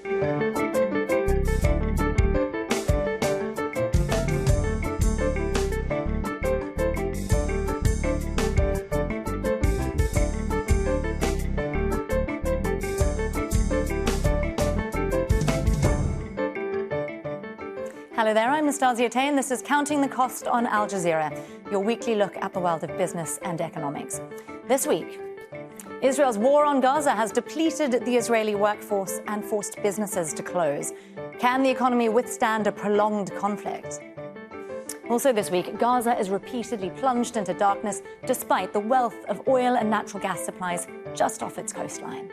Hello there, I'm Nastasia Tay, and this is Counting the Cost on Al Jazeera, your weekly look at the world of business and economics. This week, Israel's war on Gaza has depleted the Israeli workforce and forced businesses to close. Can the economy withstand a prolonged conflict? Also this week, Gaza is repeatedly plunged into darkness despite the wealth of oil and natural gas supplies just off its coastline.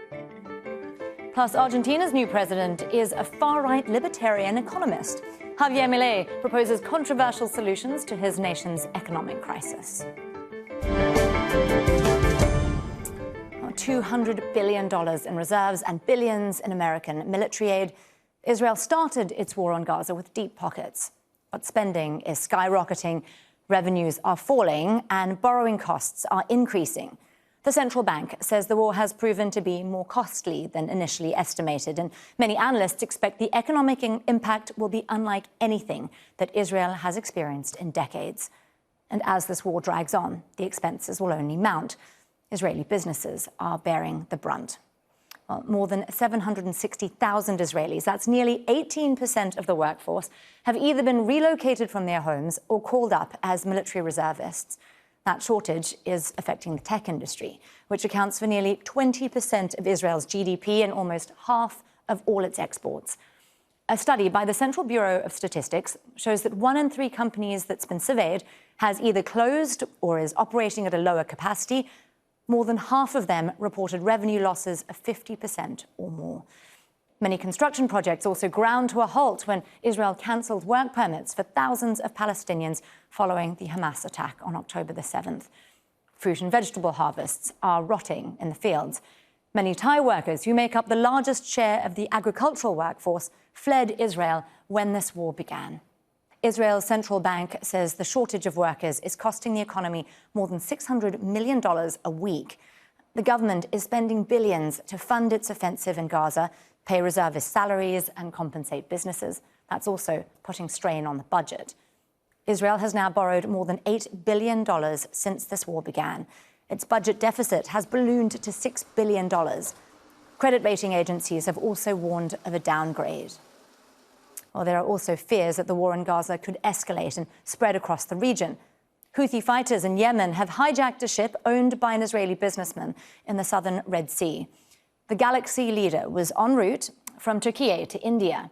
Plus, Argentina's new president is a far-right libertarian economist. Javier Milei proposes controversial solutions to his nation's economic crisis. $200 billion in reserves and billions in American military aid. Israel started its war on Gaza with deep pockets, but spending is skyrocketing, revenues are falling, and borrowing costs are increasing. The central bank says the war has proven to be more costly than initially estimated, and many analysts expect the economic impact will be unlike anything that Israel has experienced in decades. And as this war drags on, the expenses will only mount. Israeli businesses are bearing the brunt. Well, more than 760,000 Israelis, that's nearly 18% of the workforce, have either been relocated from their homes or called up as military reservists. That shortage is affecting the tech industry, which accounts for nearly 20% of Israel's GDP and almost half of all its exports. A study by the Central Bureau of Statistics shows that 1 in 3 companies that's been surveyed has either closed or is operating at a lower capacity. More than half of them reported revenue losses of 50% or more. Many construction projects also ground to a halt when Israel cancelled work permits for thousands of Palestinians following the Hamas attack on October the 7th. Fruit and vegetable harvests are rotting in the fields. Many Thai workers, who make up the largest share of the agricultural workforce, fled Israel when this war began. Israel's central bank says the shortage of workers is costing the economy more than $600 million a week. The government is spending billions to fund its offensive in Gaza, pay reservist salaries and compensate businesses. That's also putting strain on the budget. Israel has now borrowed more than $8 billion since this war began. Its budget deficit has ballooned to $6 billion. Credit rating agencies have also warned of a downgrade. Well, there are also fears that the war in Gaza could escalate and spread across the region. Houthi fighters in Yemen have hijacked a ship owned by an Israeli businessman in the southern Red Sea. The Galaxy leader was en route from Turkey to India.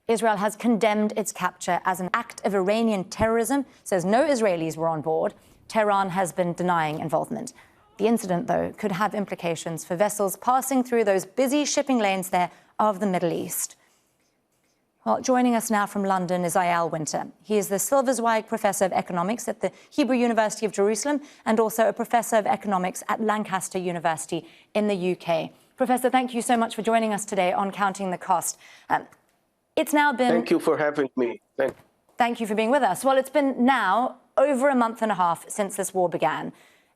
Israel has condemned its capture as an act of Iranian terrorism, says no Israelis were on board. Tehran has been denying involvement. The incident, though, could have implications for vessels passing through those busy shipping lanes there of the Middle East. Well, joining us now from London is Eyal Winter. He is the Silver Zweig Professor of Economics at the Hebrew University of Jerusalem and also a Professor of Economics at Lancaster University in the UK. Professor, thank you so much for joining us today on Counting the Cost. It's now been... Thank you for having me. Thank you for being with us. Well, it's been now over a month and a half since this war began.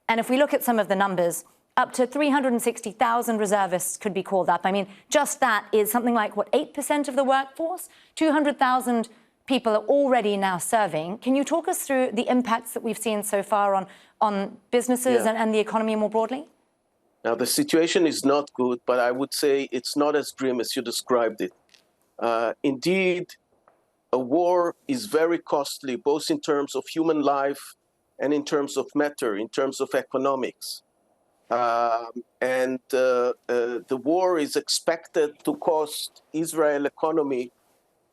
And if we look at some of the numbers, up to 360,000 reservists could be called up. I mean, just that is something like, 8% of the workforce? 200,000 people are already now serving. Can you talk us through the impacts that we've seen so far on businesses and the economy more broadly? Now, the situation is not good, but I would say it's not as grim as you described it. Indeed, a war is very costly, both in terms of human life and in terms of matter, in terms of economics. The war is expected to cost Israel economy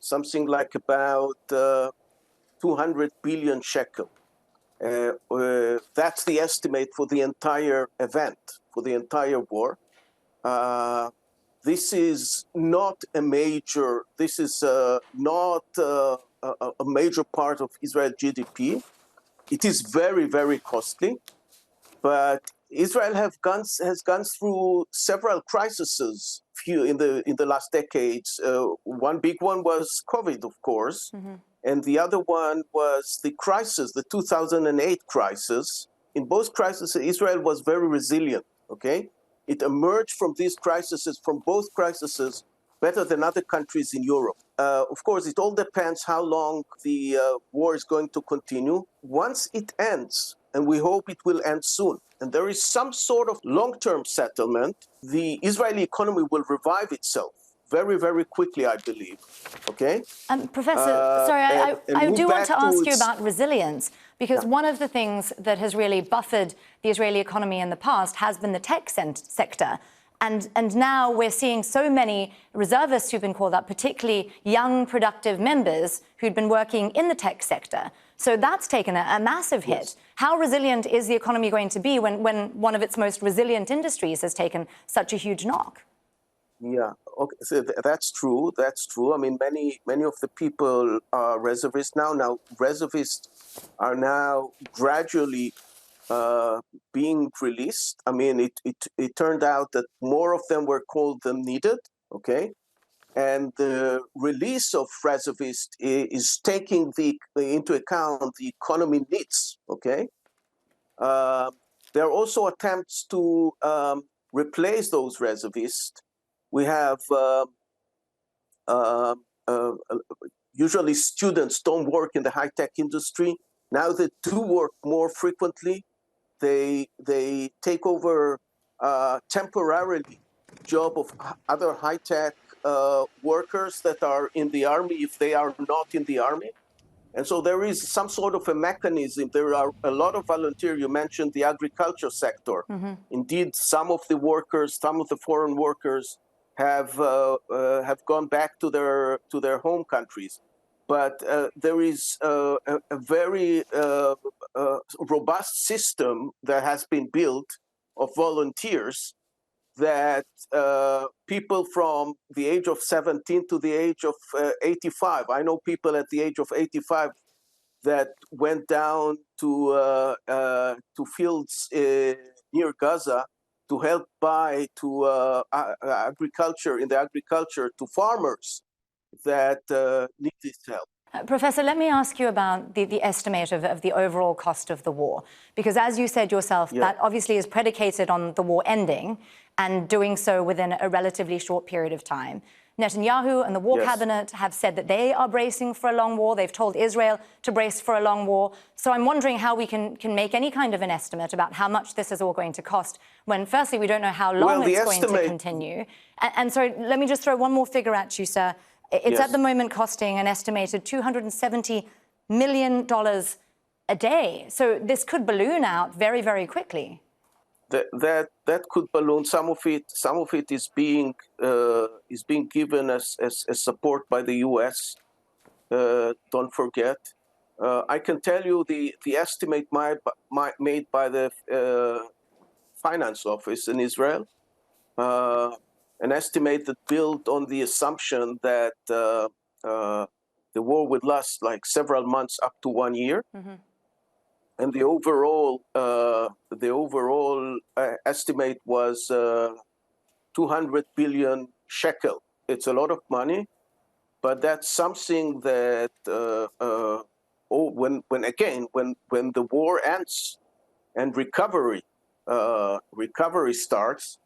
something like about 200 billion shekel. That's the estimate for the entire event, for the entire war. This is not a major. This is not a major part of Israel GDP. It is very, very costly. But Israel has gone through several crises in the last decades. One big one was COVID, of course. Mm-hmm. And the other one was the crisis, the 2008 crisis. In both crises, Israel was very resilient, okay? It emerged from these crises, from both crises, better than other countries in Europe. Of course, it all depends how long the war is going to continue. Once it ends, and we hope it will end soon, and there is some sort of long-term settlement, the Israeli economy will revive itself very, very quickly, I believe. Okay? Professor, sorry, I do want to ask you about resilience, because one of the things that has really buffered the Israeli economy in the past has been the tech sector. And now we're seeing so many reservists who've been called up, particularly young, productive members who'd been working in the tech sector. So that's taken a massive hit. Yes. How resilient is the economy going to be when one of its most resilient industries has taken such a huge knock? Yeah, okay, so that's true. That's true. I mean, many of the people are reservists now. Now, reservists are now gradually being released. I mean, it turned out that more of them were called than needed. Okay, and the release of reservists is taking into account the economy needs. Okay, there are also attempts to replace those reservists. We have usually students don't work in the high-tech industry. Now they do work more frequently. They take over temporarily job of other high-tech workers that are in the army if they are not in the army. And so there is some sort of a mechanism. There are a lot of volunteers. You mentioned the agriculture sector. Mm-hmm. Indeed, some of the workers, some of the foreign workers have gone back to their home countries. But there is a very robust system that has been built of volunteers that people from the age of 17 to the age of 85. I know people at the age of 85 that went down to fields near Gaza to help buy to agriculture to farmers that need this help. Professor, let me ask you about the estimate of the overall cost of the war, because as you said yourself, that obviously is predicated on the war ending and doing so within a relatively short period of time. Netanyahu and the war cabinet have said that they are bracing for a long war. They've told Israel to brace for a long war. So I'm wondering how we can make any kind of an estimate about how much this is all going to cost when, firstly, we don't know how long it's going to continue. And so let me just throw one more figure at you, sir. It's at the moment costing an estimated $270 million a day. So this could balloon out very, very quickly. That could balloon. Some of it is being given as support by the U.S. Don't forget. I can tell you the estimate made by the finance office in Israel. An estimate that built on the assumption that the war would last like several months up to 1 year. Mm-hmm. And the overall estimate was 200 billion shekel. It's a lot of money, but that's something that when the war ends and recovery starts,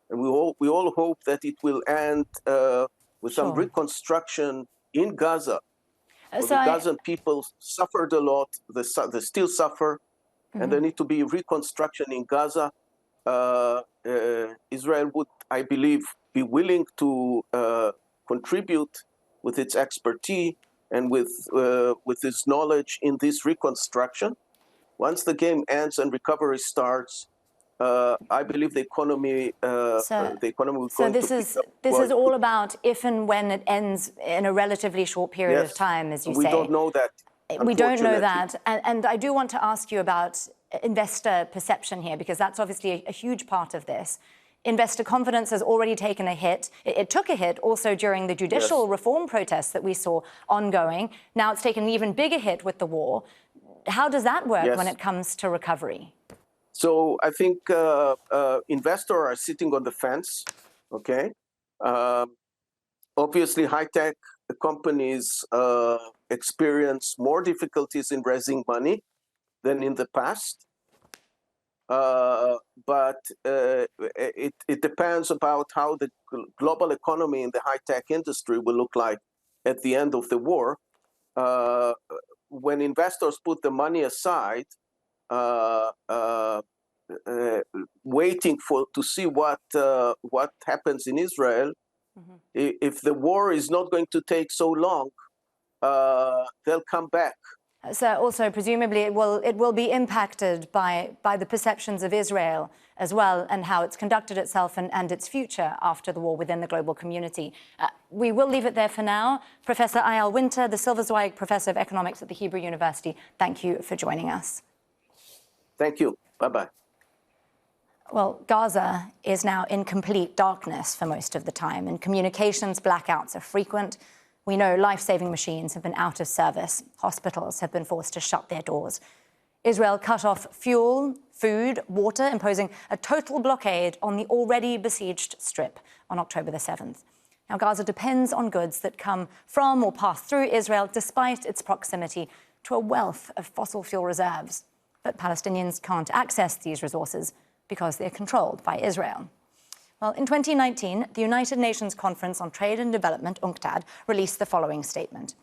and we all hope that it will end with some reconstruction in Gaza. The Gazan people suffered a lot. They still suffer, and there need to be reconstruction in Gaza. Israel would, I believe, be willing to contribute with its expertise and with its knowledge in this reconstruction. Once the game ends and recovery starts, I believe the economy will So this is all about if and when it ends in a relatively short period of time, as you say. We don't know that. We don't know that. And I do want to ask you about investor perception here, because that's obviously a huge part of this. Investor confidence has already taken a hit. It took a hit also during the judicial reform protests that we saw ongoing. Now it's taken an even bigger hit with the war. How does that work when it comes to recovery? So I think investors are sitting on the fence, okay? Obviously, high-tech companies experience more difficulties in raising money than in the past. but it depends about how the global economy and the high-tech industry will look like at the end of the war. When investors put the money aside, waiting to see what happens in Israel, if the war is not going to take so long, they'll come back. So also, presumably, it will be impacted by the perceptions of Israel as well, and how it's conducted itself and its future after the war within the global community. We will leave it there for now. Professor Eyal Winter, the Silverzweig Professor of Economics at the Hebrew University, thank you for joining us. Thank you. Bye-bye. Well, Gaza is now in complete darkness for most of the time, and communications blackouts are frequent. We know life-saving machines have been out of service. Hospitals have been forced to shut their doors. Israel cut off fuel, food, water, imposing a total blockade on the already besieged Strip on October the 7th. Now, Gaza depends on goods that come from or pass through Israel, despite its proximity to a wealth of fossil fuel reserves. But Palestinians can't access these resources because they're controlled by Israel. Well, in 2019, the United Nations Conference on Trade and Development, UNCTAD, released the following statement.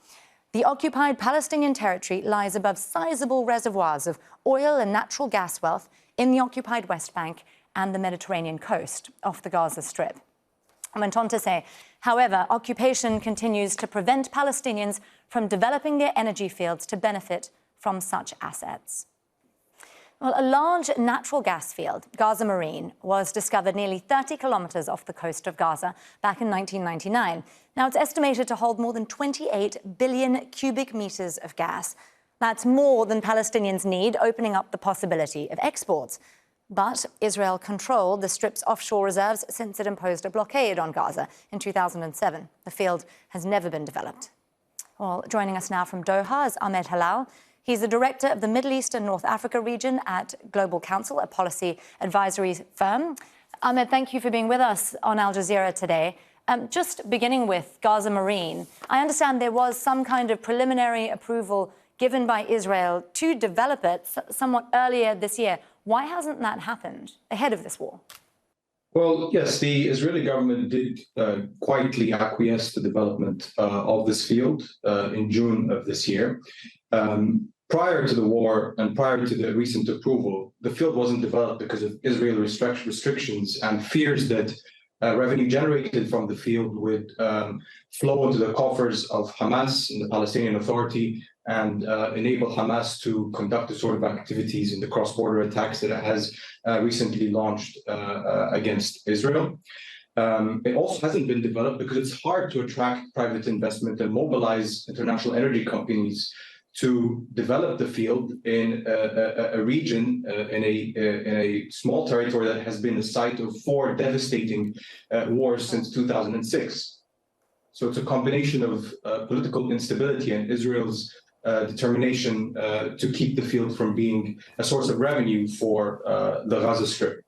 The occupied Palestinian territory lies above sizable reservoirs of oil and natural gas wealth in the occupied West Bank and the Mediterranean coast off the Gaza Strip. I went on to say, however, occupation continues to prevent Palestinians from developing their energy fields to benefit from such assets. Well, a large natural gas field, Gaza Marine, was discovered nearly 30 kilometers off the coast of Gaza back in 1999. Now, it's estimated to hold more than 28 billion cubic meters of gas. That's more than Palestinians need, opening up the possibility of exports. But Israel controlled the Strip's offshore reserves since it imposed a blockade on Gaza in 2007. The field has never been developed. Well, joining us now from Doha is Ahmed Halal. He's the director of the Middle East and North Africa region at Global Council, a policy advisory firm. Ahmed, thank you for being with us on Al Jazeera today. Just beginning with Gaza Marine, I understand there was some kind of preliminary approval given by Israel to develop it somewhat earlier this year. Why hasn't that happened ahead of this war? Well, yes, the Israeli government did quietly acquiesce to development of this field in June of this year. Prior to the war and prior to the recent approval, the field wasn't developed because of Israeli restrictions and fears that revenue generated from the field would flow into the coffers of Hamas and the Palestinian Authority and enable Hamas to conduct the sort of activities in the cross-border attacks that it has recently launched against Israel. It also hasn't been developed because it's hard to attract private investment and mobilize international energy companies to develop the field in a region, in a small territory that has been the site of 4 devastating wars since 2006. So it's a combination of political instability and Israel's determination to keep the field from being a source of revenue for the Gaza Strip.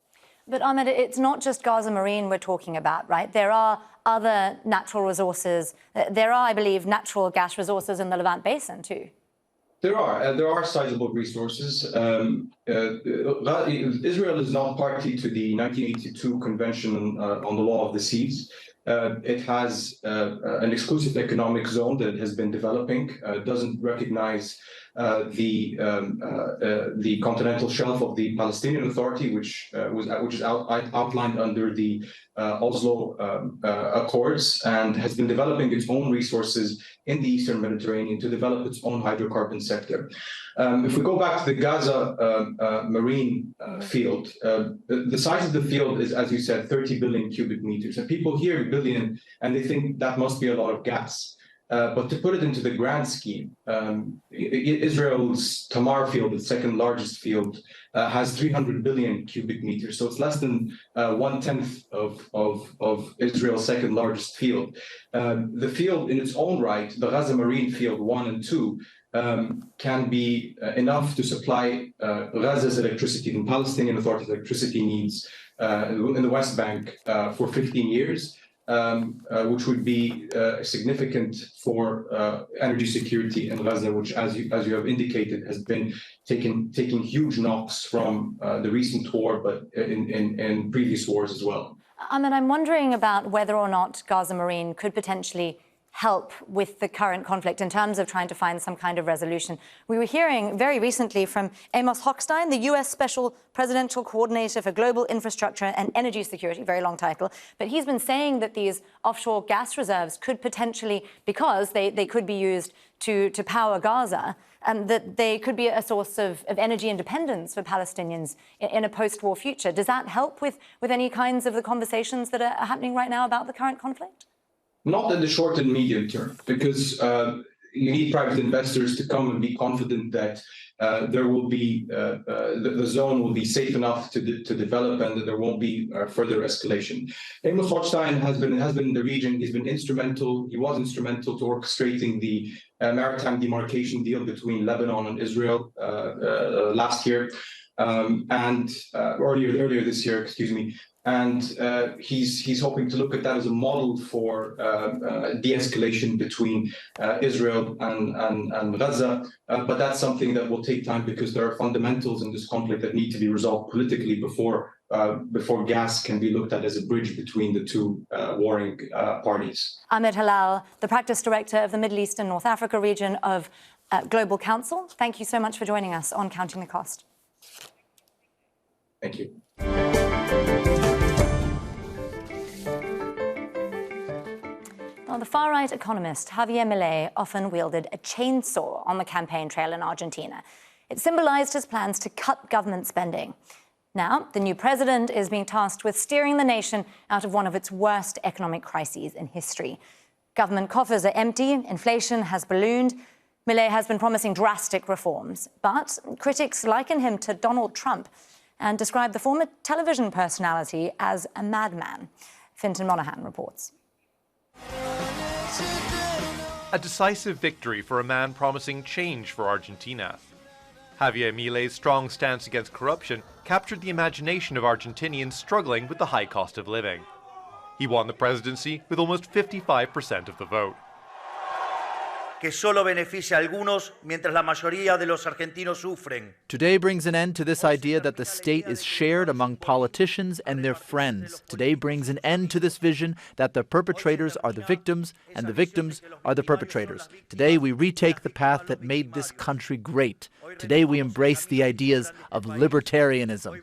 But Ahmed, it's not just Gaza Marine we're talking about, right? There are other natural resources. There are, I believe, natural gas resources in the Levant Basin too. There are sizable resources. Israel is not party to the 1982 Convention on the Law of the Seas. It has an exclusive economic zone that it has been developing. It doesn't recognize the continental shelf of the Palestinian Authority, which is outlined under the Oslo Accords, and has been developing its own resources in the Eastern Mediterranean to develop its own hydrocarbon sector. If we go back to the Gaza Marine field, the size of the field is, as you said, 30 billion cubic meters. And people hear billion and they think that must be a lot of gas. But to put it into the grand scheme, Israel's Tamar field, the second largest field, has 300 billion cubic meters. So it's less than 1/10 of Israel's second largest field. The field in its own right, the Gaza Marine field 1 and 2, can be enough to supply Gaza's electricity and Palestinian Authority's electricity needs in the West Bank for 15 years. which would be significant for energy security in Gaza, which, as you have indicated, has been taking huge knocks from the recent war, but in previous wars as well. I'm wondering about whether or not Gaza Marine could potentially help with the current conflict in terms of trying to find some kind of resolution. We were hearing very recently from Amos Hochstein, the US Special Presidential Coordinator for Global Infrastructure and Energy Security, very long title, but he's been saying that these offshore gas reserves could potentially, because they could be used to power Gaza, that they could be a source of energy independence for Palestinians in a post-war future. Does that help with any kinds of the conversations that are happening right now about the current conflict? Not in the short and medium term, because you need private investors to come and be confident that there will be the zone will be safe enough to develop and that there won't be further escalation. Amos Hochstein has been in the region. He's been instrumental. He was instrumental to orchestrating the maritime demarcation deal between Lebanon and Israel last year and earlier this year, excuse me. And he's hoping to look at that as a model for de-escalation between Israel and Gaza. But that's something that will take time because there are fundamentals in this conflict that need to be resolved politically before gas can be looked at as a bridge between the two warring parties. Ahmed Halal, the practice director of the Middle East and North Africa region of Global Council, thank you so much for joining us on Counting the Cost. Thank you. Well, the far-right economist Javier Milei often wielded a chainsaw on the campaign trail in Argentina. It symbolized his plans to cut government spending. Now, the new president is being tasked with steering the nation out of one of its worst economic crises in history. Government coffers are empty, inflation has ballooned. Milei has been promising drastic reforms, but critics liken him to Donald Trump and describe the former television personality as a madman. Fintan Monahan reports. A decisive victory for a man promising change for Argentina. Javier Milei's strong stance against corruption captured the imagination of Argentinians struggling with the high cost of living. He won the presidency with almost 55% of the vote. Que solo beneficia a algunos mientras la mayoría de los argentinos sufren. Today brings an end to this idea that the state is shared among politicians and their friends. Today brings an end to this vision that the perpetrators are the victims and the victims are the perpetrators. Today we retake the path that made this country great. Today we embrace the ideas of libertarianism.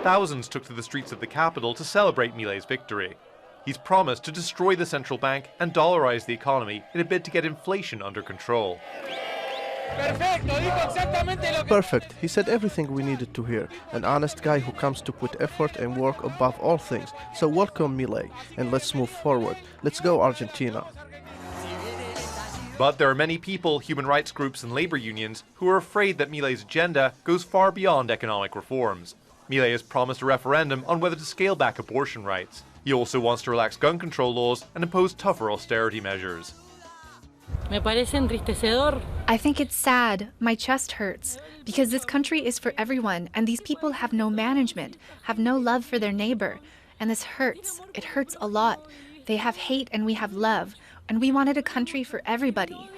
Thousands took to the streets of the capital to celebrate Milei's victory. He's promised to destroy the central bank and dollarize the economy in a bid to get inflation under control. Perfect. He said everything we needed to hear. An honest guy who comes to put effort and work above all things. So welcome, Milei, and let's move forward. Let's go, Argentina. But there are many people, human rights groups and labor unions who are afraid that Milei's agenda goes far beyond economic reforms. Milei has promised a referendum on whether to scale back abortion rights. He also wants to relax gun control laws and impose tougher austerity measures. I think it's sad. My chest hurts. Because this country is for everyone, and these people have no management, have no love for their neighbor. And this hurts. It hurts a lot. They have hate and we have love. And we wanted a country for everybody.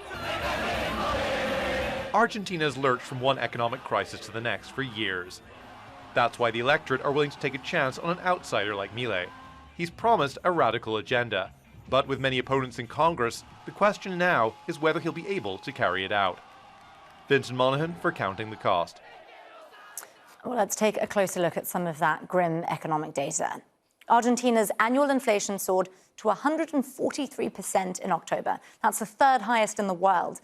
Argentina has lurched from one economic crisis to the next for years. That's why the electorate are willing to take a chance on an outsider like Milei. He's promised a radical agenda, but with many opponents in Congress, the question now is whether he'll be able to carry it out. Vincent Monaghan for Counting the Cost. Well, let's take a closer look at some of that grim economic data. Argentina's annual inflation soared to 143% in October. That's the third highest in the world.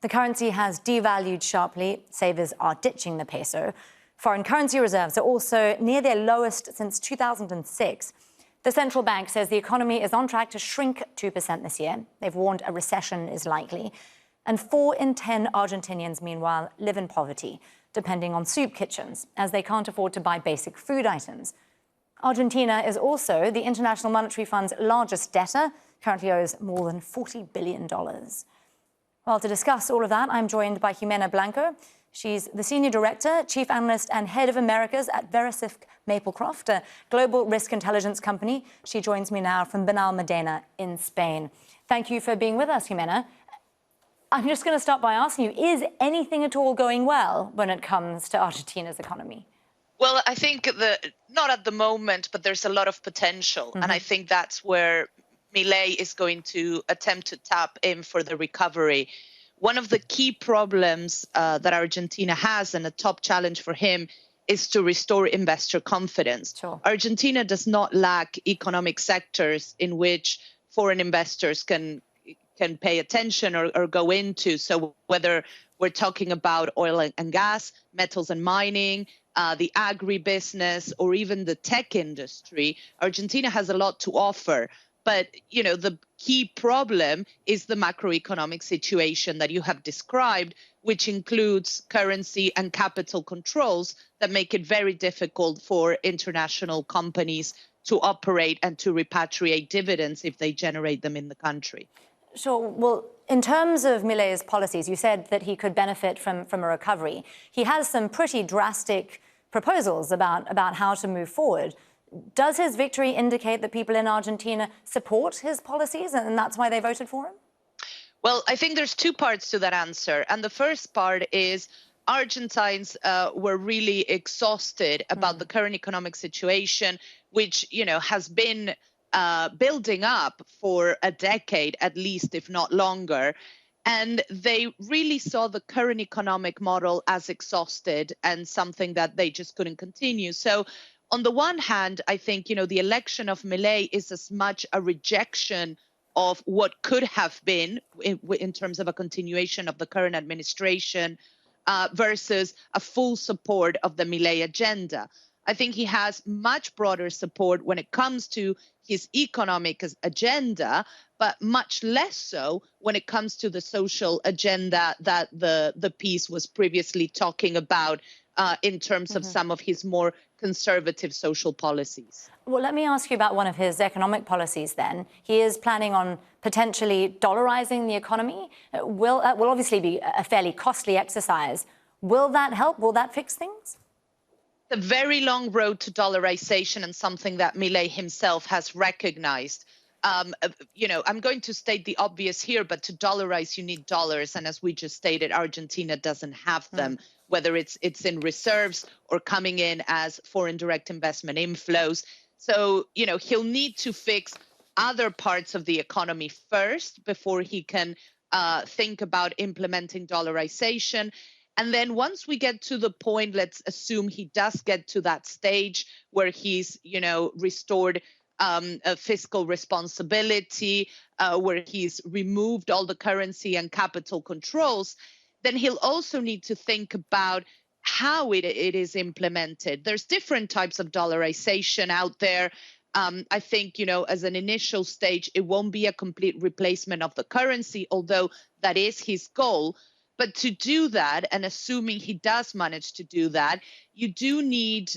The currency has devalued sharply. Savers are ditching the peso. Foreign currency reserves are also near their lowest since 2006. The central bank says the economy is on track to shrink 2% this year. They've warned a recession is likely. And 4 in 10 Argentinians, meanwhile, live in poverty, depending on soup kitchens, as they can't afford to buy basic food items. Argentina is also the International Monetary Fund's largest debtor, currently owes more than $40 billion. Well, to discuss all of that, I'm joined by Jimena Blanco, She's the Senior Director, Chief Analyst and Head of Americas at Verisif Maplecroft, a global risk intelligence company. She joins me now from Benalmádena in Spain. Thank you for being with us, Jimena. I'm just going to start by asking you, is anything at all going well when it comes to Argentina's economy? Well, I think not at the moment, but there's a lot of potential. And I think that's where Milei is going to attempt to tap in for the recovery. One of the key problems that Argentina has, and a top challenge for him, is to restore investor confidence. Sure. Argentina does not lack economic sectors in which foreign investors can pay attention or go into. So whether we're talking about oil and gas, metals and mining, the agribusiness, or even the tech industry, Argentina has a lot to offer. But, you know, the key problem is the macroeconomic situation that you have described, which includes currency and capital controls that make it very difficult for international companies to operate and to repatriate dividends if they generate them in the country. Sure. Well, in terms of Milei's policies, you said that he could benefit from a recovery. He has some pretty drastic proposals about how to move forward. Does his victory indicate that people in Argentina support his policies and that's why they voted for him? Well, I think there's two parts to that answer. And the first part is Argentines were really exhausted about the current economic situation, which, you know, has been building up for a decade, at least, if not longer. And they really saw the current economic model as exhausted and something that they just couldn't continue. So on the one hand, I think, you know, the election of Milei is as much a rejection of what could have been in terms of a continuation of the current administration versus a full support of the Milei agenda. I think he has much broader support when it comes to his economic agenda, but much less so when it comes to the social agenda that the piece was previously talking about in terms of some of his more conservative social policies. Well, let me ask you about one of his economic policies then. He is planning on potentially dollarizing the economy. Will obviously be a fairly costly exercise. Will that help? Will that fix things? The very long road to dollarization, and something that Milei himself has recognized. You know, I'm going to state the obvious here, but to dollarize, you need dollars. And as we just stated, Argentina doesn't have them, whether it's in reserves or coming in as foreign direct investment inflows. So, you know, he'll need to fix other parts of the economy first before he can think about implementing dollarization. And then once we get to the point, let's assume he does get to that stage where he's, you know, restored a fiscal responsibility, where he's removed all the currency and capital controls, then he'll also need to think about how it is implemented. There's different types of dollarization out there. I think, you know, as an initial stage, it won't be a complete replacement of the currency, although that is his goal. But to do that, and assuming he does manage to do that, you do need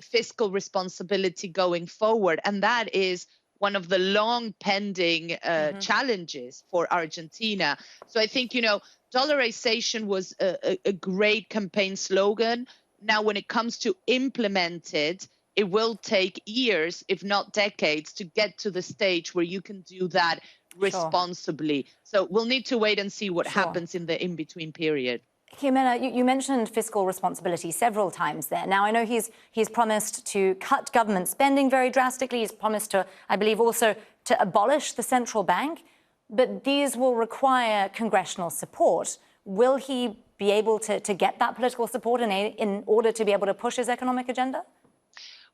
fiscal responsibility going forward. And that is one of the long pending challenges for Argentina. So I think, you know, dollarization was a great campaign slogan. Now, when it comes to implement it, it will take years, if not decades, to get to the stage where you can do that responsibly. So we'll need to wait and see what happens in the in-between period. Jimena, you mentioned fiscal responsibility several times there. Now, I know he's promised to cut government spending very drastically. He's promised to, I believe, also to abolish the central bank. But these will require congressional support. Will he be able to get that political support in order to be able to push his economic agenda?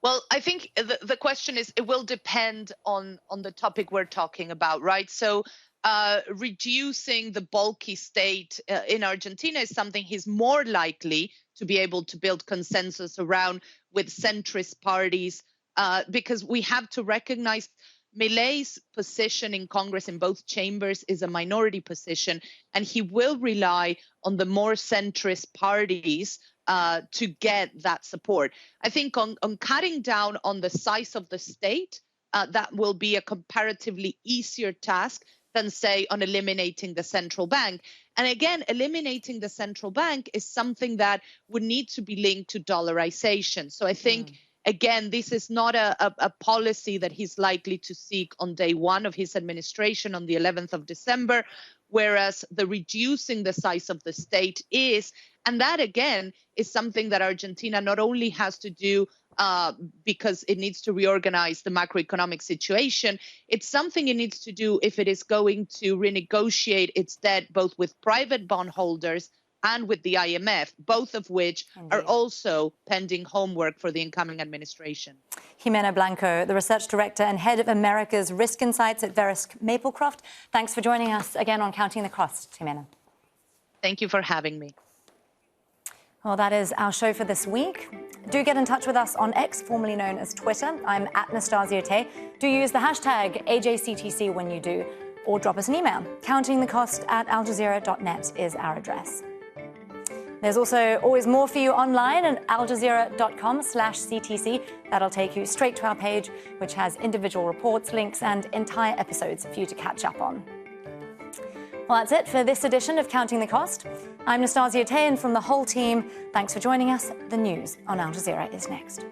Well, I think the question is, it will depend on the topic we're talking about, right? So reducing the bulky state in Argentina is something he's more likely to be able to build consensus around with centrist parties, because we have to recognize Milei's position in Congress in both chambers is a minority position, and he will rely on the more centrist parties to get that support. I think on cutting down on the size of the state, that will be a comparatively easier task than, say, on eliminating the central bank. And again, eliminating the central bank is something that would need to be linked to dollarization. So I think, again, this is not a policy that he's likely to seek on day one of his administration on the 11th of December, whereas the reducing the size of the state is. And that, again, is something that Argentina not only has to do because it needs to reorganize the macroeconomic situation, it's something it needs to do if it is going to renegotiate its debt both with private bondholders and with the IMF, both of which are also pending homework for the incoming administration. Jimena Blanco, the research director and head of America's Risk Insights at Verisk Maplecroft. Thanks for joining us again on Counting the Cost, Jimena. Thank you for having me. Well, that is our show for this week. Do get in touch with us on X, formerly known as Twitter. I'm at Nastasia Tay. Do use the hashtag AJCTC when you do, or drop us an email. countingthecost@aljazeera.net is our address. There's also always more for you online at aljazeera.com/CTC. That'll take you straight to our page, which has individual reports, links, and entire episodes for you to catch up on. Well, that's it for this edition of Counting the Cost. I'm Nastasia Tay, and from the whole team, thanks for joining us. The news on Al Jazeera is next.